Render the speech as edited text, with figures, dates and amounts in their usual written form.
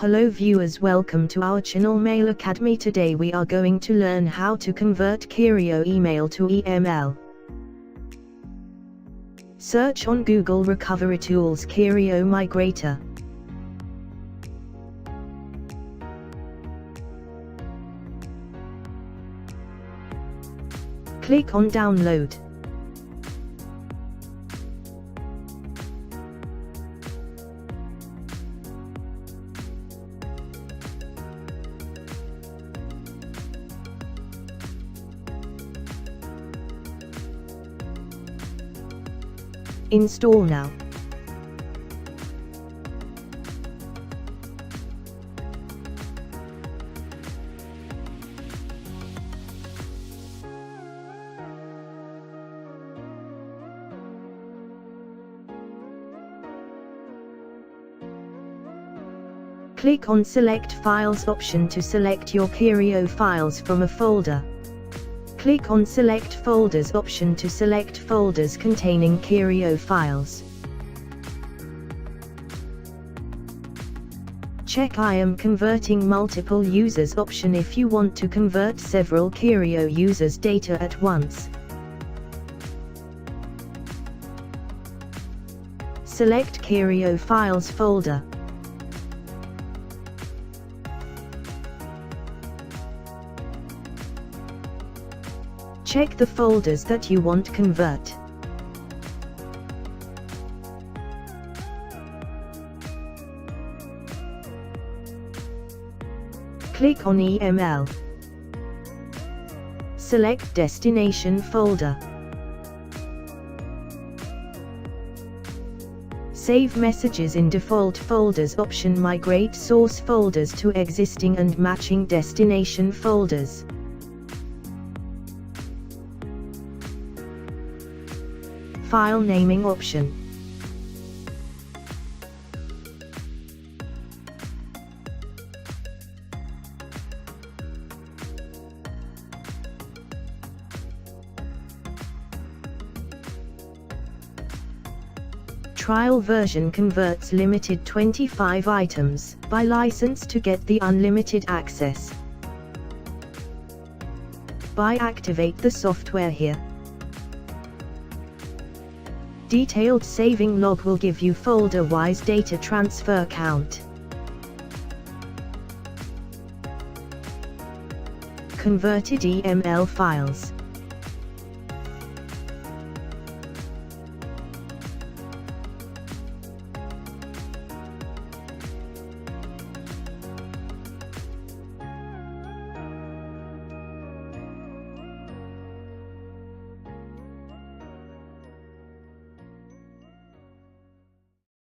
Hello viewers, welcome to our channel Mail Academy. Today we are going to learn how to convert Kerio email to EML. Search on Google Recovery Tools Kerio Migrator. Click on Download. Install now. Click on Select Files option to select your Kerio files from a folder. Click on Select Folders option to select folders containing Kerio files. Check I am converting multiple users option if you want to convert several Kerio users' data at once. Select Kerio Files folder. Check the folders that you want to convert. Click on EML. Select Destination folder. Save messages in default folders option. Migrate source folders to existing and matching destination folders. File naming option. Trial version converts limited 25 items. Buy license to get the unlimited access. Buy activate the software here. Detailed saving log will give you folder-wise data transfer count. Converted EML files.